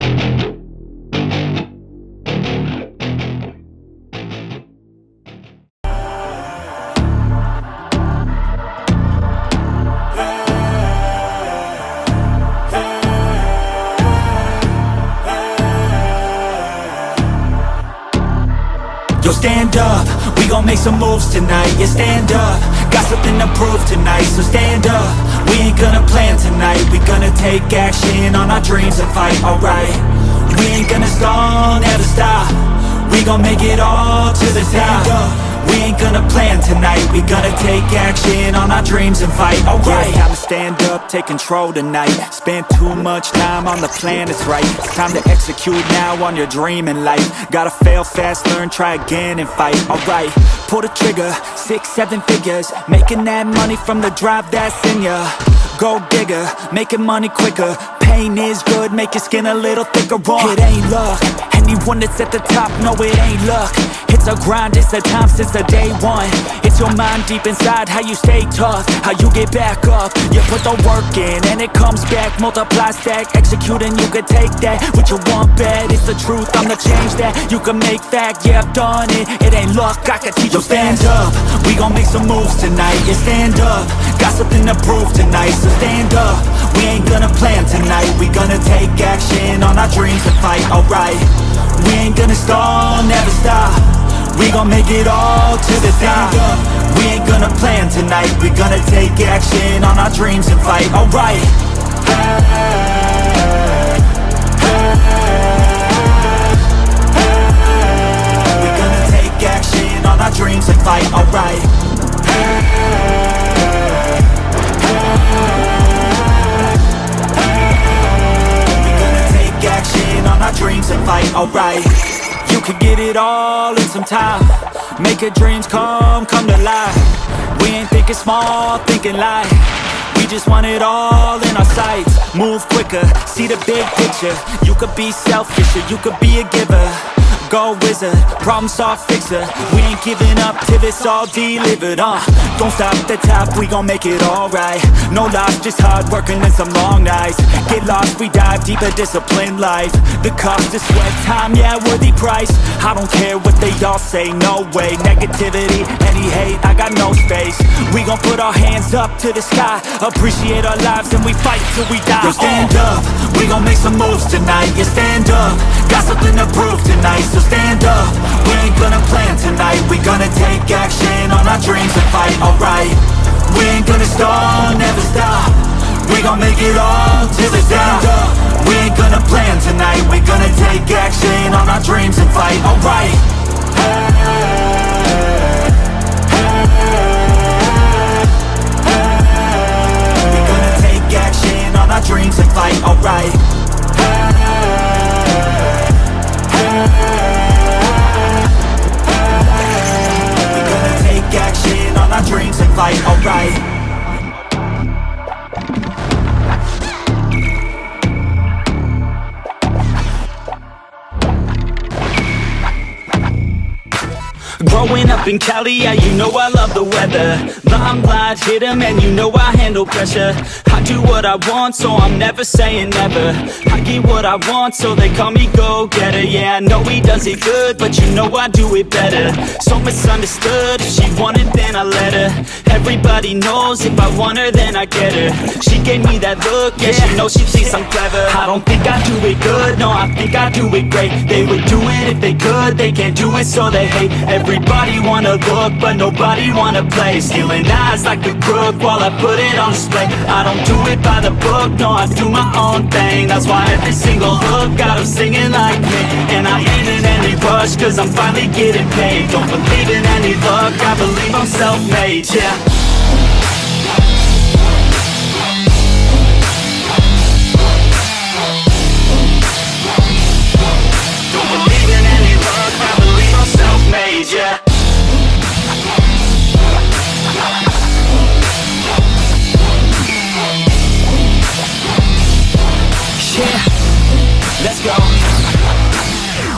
Yo, stand up, we gon' make some moves tonight. Yeah, stand up, got something to prove tonight. So stand up, we ain't gonna plan tonight. We gonna take action on our dreams and fight, alright. We ain't gonna stall, never stop. We gon' make it all to the top. We ain't gonna plan tonight. We gonna take action on our dreams and fight, alright. Yeah, I'ma stand up, take control tonight. Spend too much time on the plan, it's right. It's time to execute now on your dream in life. Gotta fail fast, learn, try again and fight, alright. Pull the trigger, 6, 7 figures. Making that money from the drive that's in ya. Go digger, making money quicker. Pain is good, make your skin a little thicker. It ain't luck, anyone that's at the top, no it ain't luck. It's a grind, it's the time since the day one. It's your mind deep inside, how you stay tough, how you get back up. You put the work in and it comes back. Multiply, stack, execute and you can take that. What you want bad, it's the truth, I'm the change that you can make fact. Yeah, I've done it, it ain't luck, I can teach you. Stand up, we gon' make some moves tonight. Yeah, stand up, got something to prove tonight. So stand up, we ain't gonna plan tonight. We gonna take action on our dreams and fight, alright. We ain't gonna stall, never stop. We gon' make it all to the top. We ain't gonna plan tonight. We gonna take action on our dreams and fight, alright. We gonna take action on our dreams and fight, alright. We gonna take action on our dreams and fight, alright. You could get it all in some time. Make your dreams come to life. We ain't thinking small, thinking light. We just want it all in our sights. Move quicker, see the big picture. You could be selfish or you could be a giver. Go wizard, problem solve fixer. We ain't giving up till it's all delivered, Don't stop at the top, we gon' make it alright. No loss, just hard working and some long nights. Get lost, we dive deeper, disciplined life. The cost is sweat, time, yeah, worthy price. I don't care what they all say, no way. Negativity, any hate, I got no space. We gon' put our hands up to the sky. Appreciate our lives and we fight till we die. Yo, stand up, we gon' make some moves tonight. Yeah, stand up, got something to prove tonight. So stand up, we ain't gonna plan tonight. We gonna take action on our dreams and fight, alright. We ain't gonna stall, never stop. We gon' make it all to the top. We ain't gonna plan tonight. We gonna take action on our dreams and fight, alright. We gonna take action on our dreams and fight, alright. Action on our dreams and fight, alright. Growing up in Cali, yeah, you know I love the weather. Limelight hit 'em and you know I handle pressure. I do what I want, so I'm never saying never. I get what I want, so they call me go-getter. Yeah, I know he does it good, but you know I do it better. So misunderstood, if she wanted then I let her. Everybody knows if I want her then I get her. She gave me that look, yeah, she knows she thinks I'm clever. I don't think I do it good, no, I think I do it great. They would do it if they could, they can't do it so they hate. Everybody wanna look, but nobody wanna play. Stealing eyes like a crook while I put it on display. I don't do it by the book, no, I do my own thing. That's why every single hook got them singing like me. And I ain't in any rush, cause I'm finally getting paid. Don't believe in any luck, I believe I'm self-made, yeah. Don't believe in any luck, I believe I'm self-made, yeah. Let's go.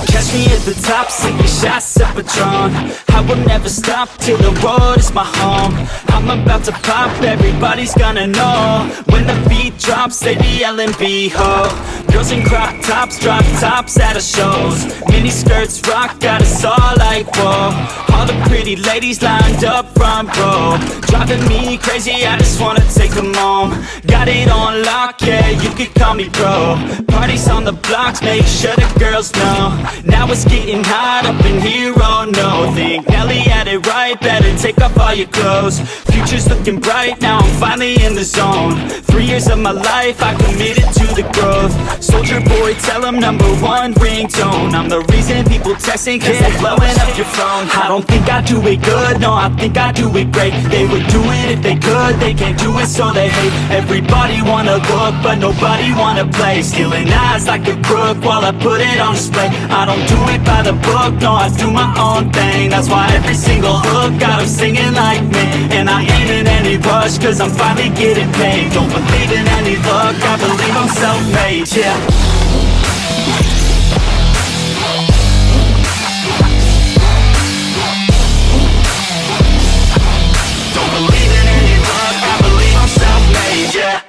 Catch me at the top, sipping shots of Patron. I will never stop till the road is my home. I'm about to pop, everybody's gonna know. When the beat drops, they be yelling B-ho. Girls in crop tops, drop tops at our shows. Mini skirts rock, got us all like whoa. All the pretty ladies lined up front row, driving me crazy, I just wanna take them home. Got it on lock, yeah, you could call me bro. Parties on the blocks, make sure the girls know. Now it's getting hot up in here, oh no. Think Nelly had it right, better take off all your clothes. Future's looking bright, now I'm finally in the zone. 3 years of my life, I committed to the growth. Soldier boy, tell them #1 ringtone. I'm the reason people texting, cause they're blowing up your phone. I don't think I do it good, no, I think I do it great. They would do it if they could, they can't do it so they hate. Everybody wanna look, but nobody wanna play. Stealing eyes like a crook while I put it on display. I don't do it by the book, no, I do my own thing. That's why every single hook got them singing like me. And I ain't in any rush, cause I'm finally getting paid. Don't believe in any luck, I believe I'm self-made, yeah. Don't believe in any luck, I believe I'm self-made, yeah.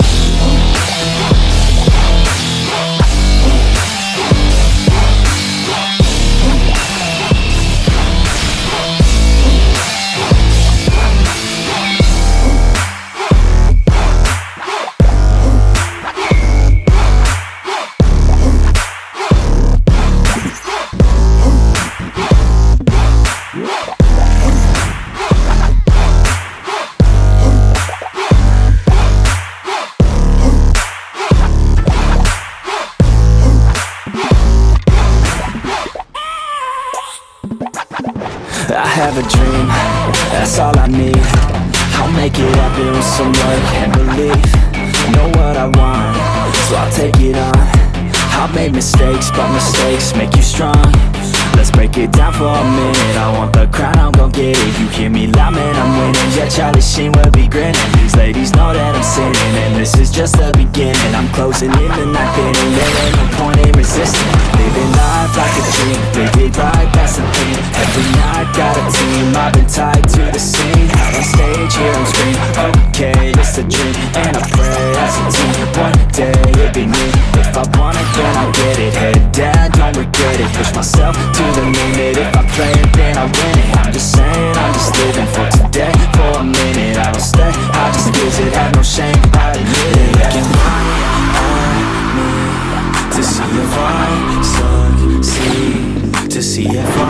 I have a dream, that's all I need. I'll make it happen with some work and belief. Know what I want, so I'll take it on. I've made mistakes, but mistakes make you strong. Let's break it down for a minute. I want the crown, I'm gon' get it. You hear me loud, man, I'm winning. Yeah, Charlie Sheen will be grinning. These ladies know that I'm sinning, and this is just the beginning. I'm closing in the night inning. There ain't no point in resisting. Living life like a dream, live it right, that's the thing. Every night got a team, I've been tied to the scene. Out on stage, here on screen. Okay, it's a dream, and I pray as a team. One day it'll be me. If I want it, then I'll get it. Head down, don't regret it. Push myself to the limit. If I play it, then I win it. I'm just saying, I'm just living for today. For a minute, I don't stay, I just visit. Have no shame, I admit it. Looking right at me to see if I succeed, to see if I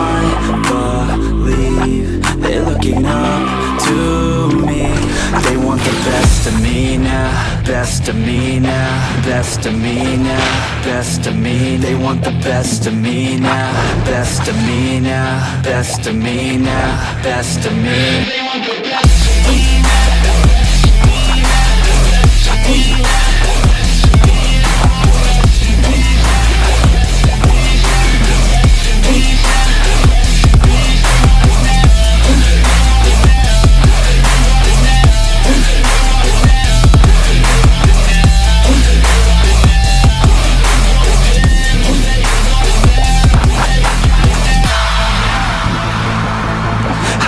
believe. They're looking up to me. They want the best of me now, best of me now, best of me now, best of me. They want the best of me now, best of me now, best of me now, best of me. They want the best of me now.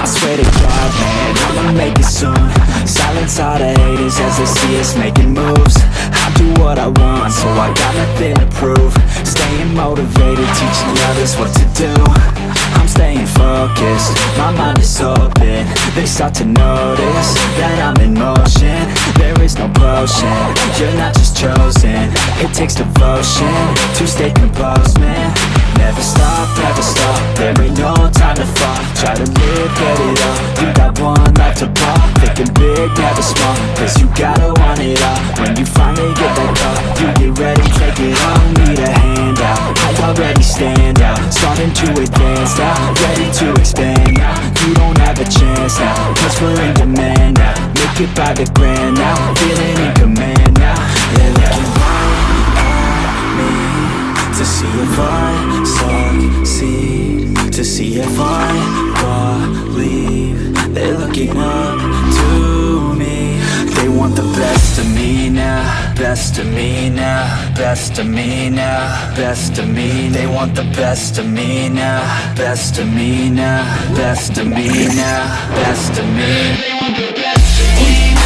Swear to God, man, I'ma make it soon. Silence all the haters as they see us making moves. I do what I want, so I got nothing to prove. Staying motivated, teaching others what to do. I'm staying focused, my mind is open. They start to notice that I'm in motion. There is no potion, you're not just chosen. It takes devotion to stay composed, man. Never stop, there ain't no time to fall. Try to live, get it up, you got one life to ball. Thinking big, never small, cause you gotta want it all. When you finally get that call, you get ready, take it on. Need a hand out, I already stand out. Starting to advance now, ready to expand now. You don't have a chance now, cause we're in demand now. Make it by the grand now, feeling in command now. They're looking right at me to see if I succeed, to see if I believe. They're looking up to me. They want the best of me now, best of me now, best of me now, best of me. They want the best of me now, best of me now, best of me now, best of me. They want the best of me now.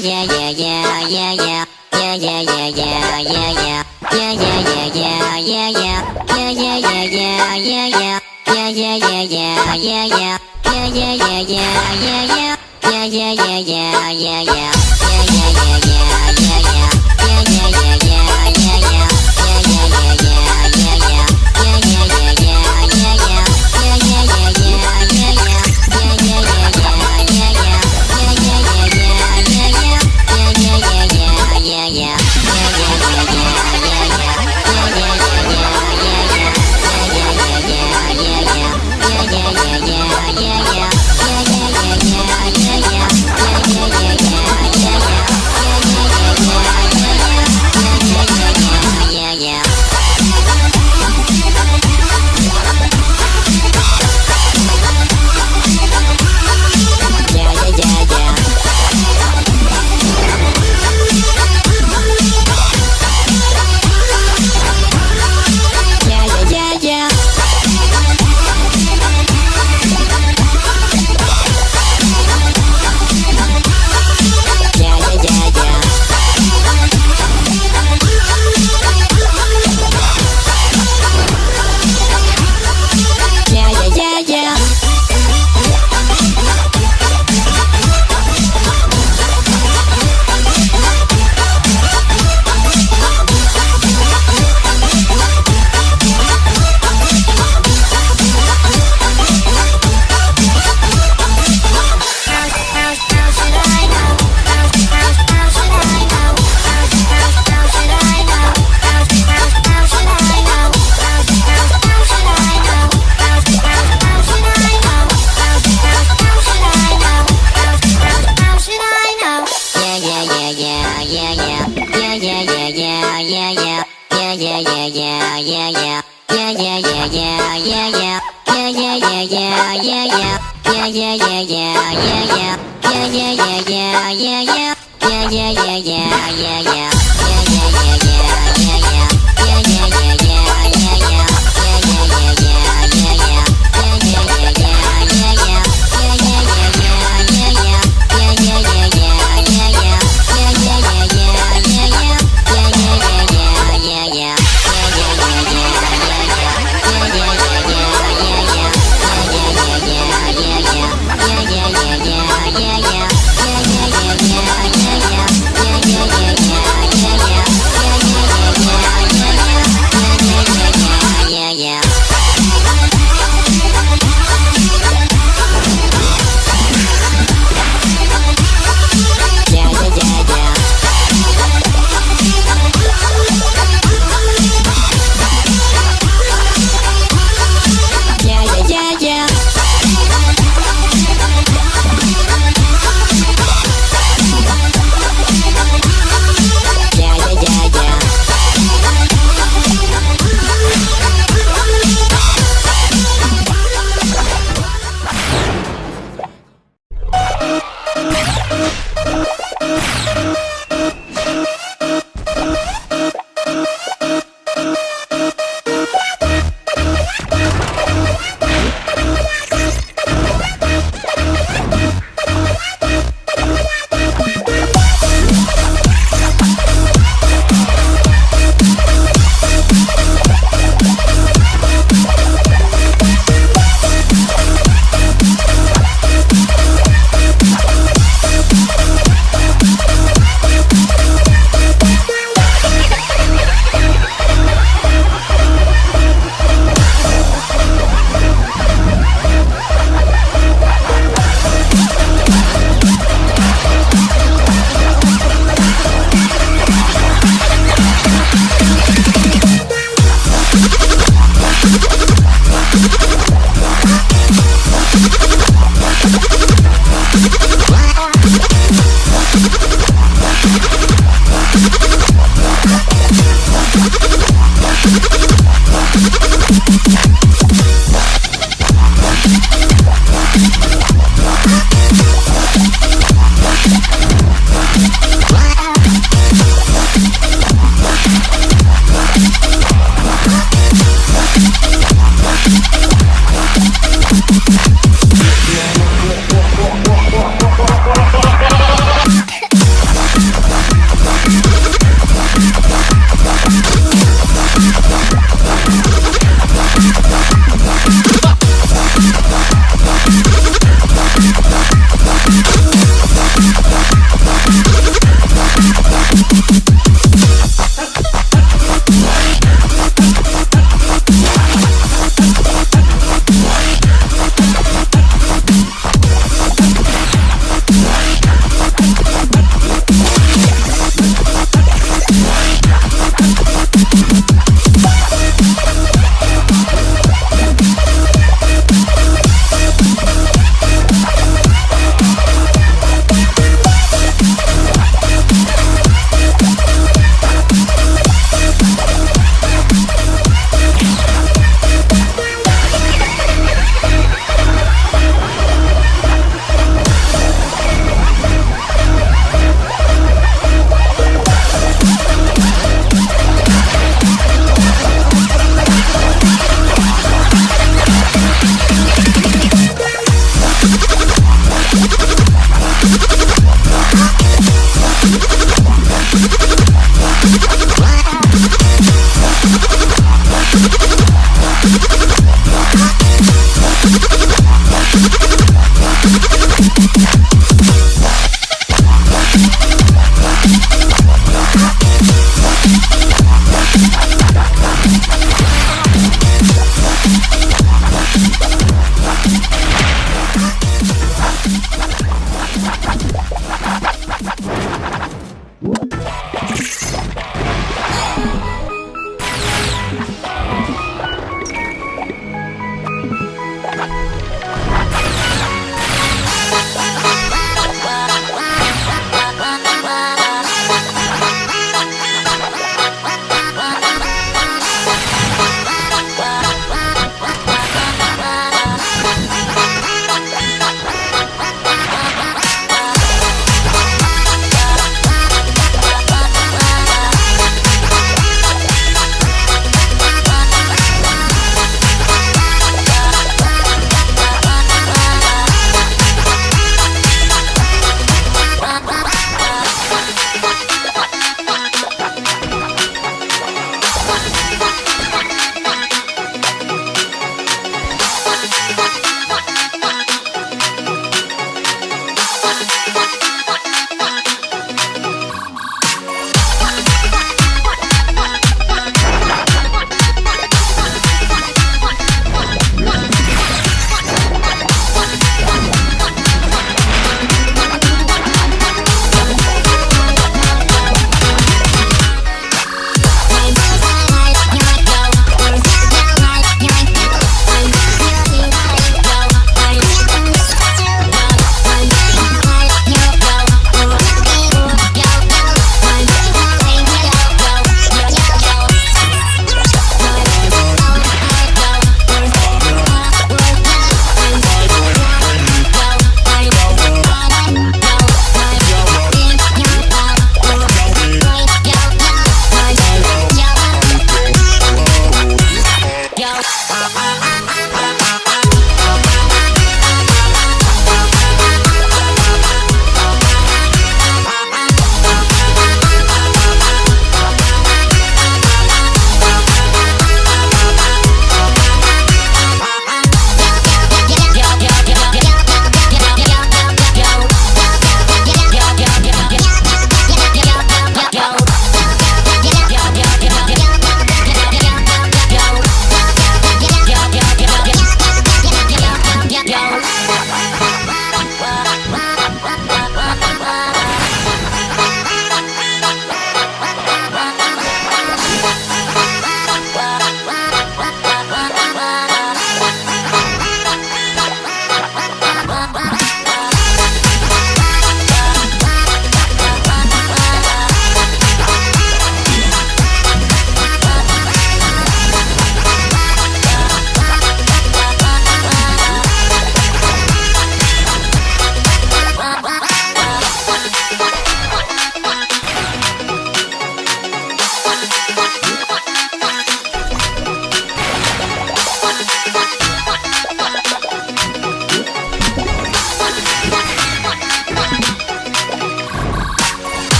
yeah.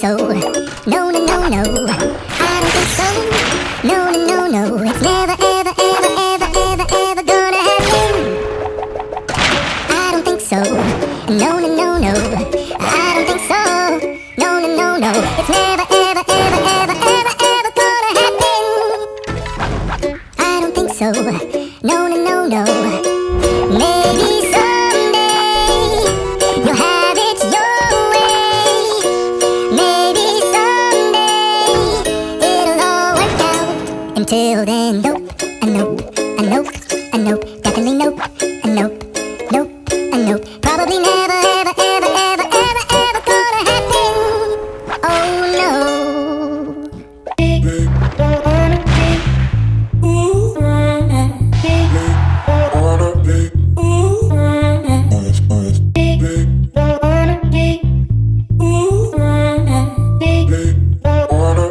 so. No, no, no, no. I don't think so. No, no, no, no. It's never, ever, ever, ever, ever, ever gonna happen. I don't think so. No, no, no, no. I don't think so. No, no, no, no. It's never, ever, ever, ever, ever, ever gonna happen. I don't think so. No, no, no, no. Maybe someday you'll have it your way. Maybe someday it'll all work out. Until then, nope, a nope, a nope, a nope, definitely nope, a nope, nope, a nope. Probably never, ever, ever, ever, ever, ever gonna happen. Oh no. Don't wanna be, ooh, don't wanna be, ooh, don't wanna be, ooh, don't wanna be, ooh, don't wanna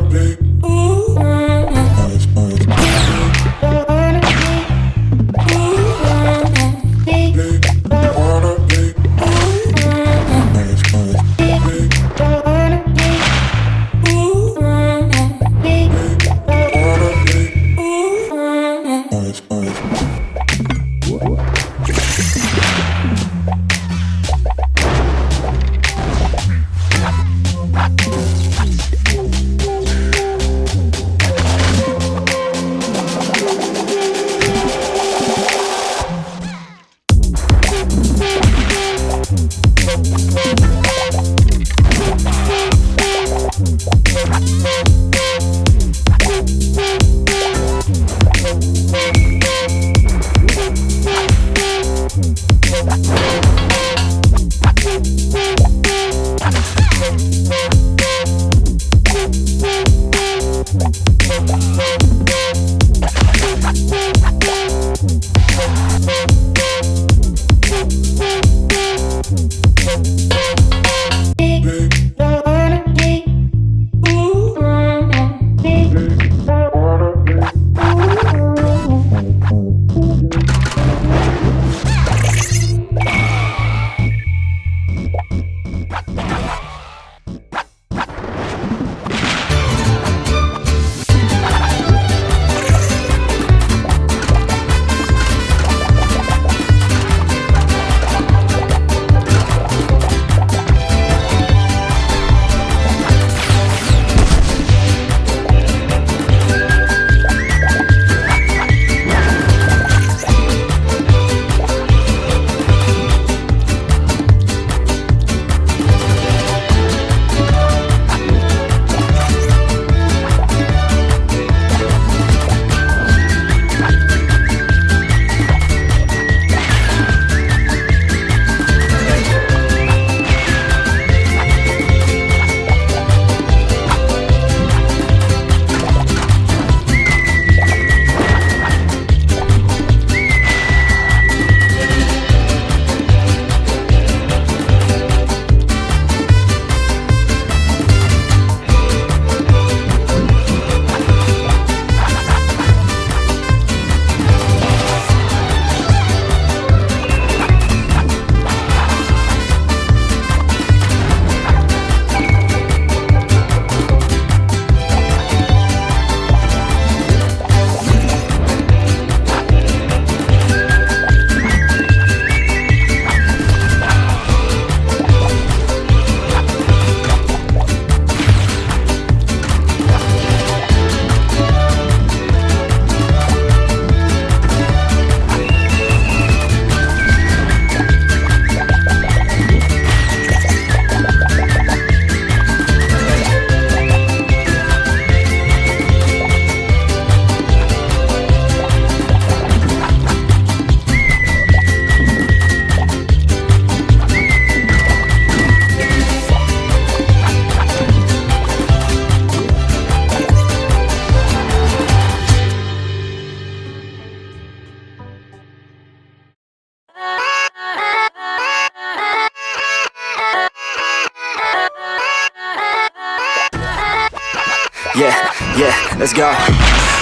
Yeah, let's go.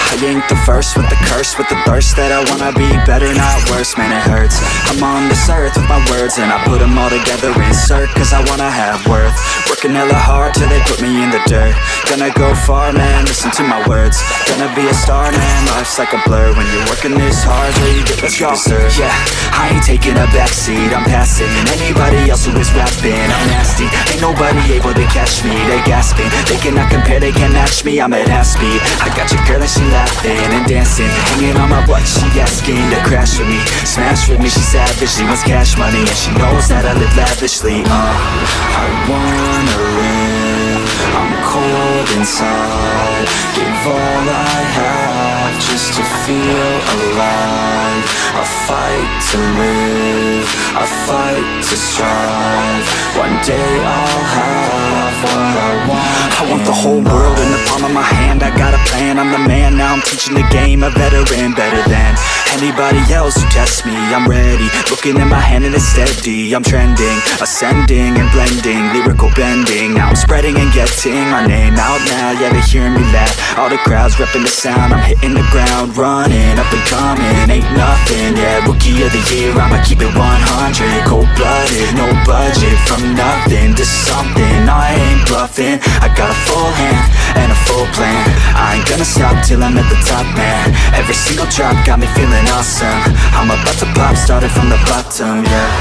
I ain't the first with the curse, with the thirst that I wanna be better, not worse, man it hurts. I'm on this earth with my words and I put them all together, insert, cause I wanna have worth. Working hella hard till they put me in the dirt. Gonna go far, man, listen to my words. Gonna be a star, man, life's like a blur. When you're working this hard, well, you get what you deserve. Yeah, I ain't taking a backseat, I'm passing anybody else who is rapping. I'm nasty, ain't nobody able to catch me. They gasping, they cannot compare, they can't match me. I'm at half speed, I got your girl and she laughing and dancing, hanging on my butt, she asking to crash with me, smash with me. She savage, she wants cash money and she knows that I live lavishly. I wanna live, I'm cold inside. Give all I have just to feel alive. I fight to live, I fight to strive. One day I'll have what I want. I want the whole world in the palm of my hand. I got a plan, I'm the man. Now I'm teaching the game, a veteran, better than anybody else who tests me. I'm ready, looking at my hand and it's steady. I'm trending, ascending and blending, lyrical bending. Now I'm spreading and getting my name out now. Yeah, they hearing me laugh, all the crowds repping the sound. I'm hitting the ground, running, up and coming, ain't nothing. Yeah, rookie of the year, I'ma keep it 100. Cold-blooded, no budget, from nothing to something. I ain't bluffing, I got a full hand and a full plan. I ain't gonna stop till I'm at the top, man. Every single drop got me feeling awesome. I'm about to pop, started from the bottom, yeah.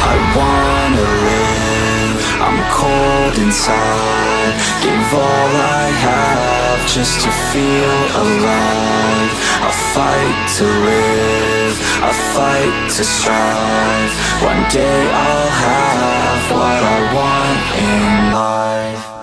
I wanna live, I'm cold inside. Give all I have just to feel alive. I fight to live, I fight to strive. One day I'll have what I want in life.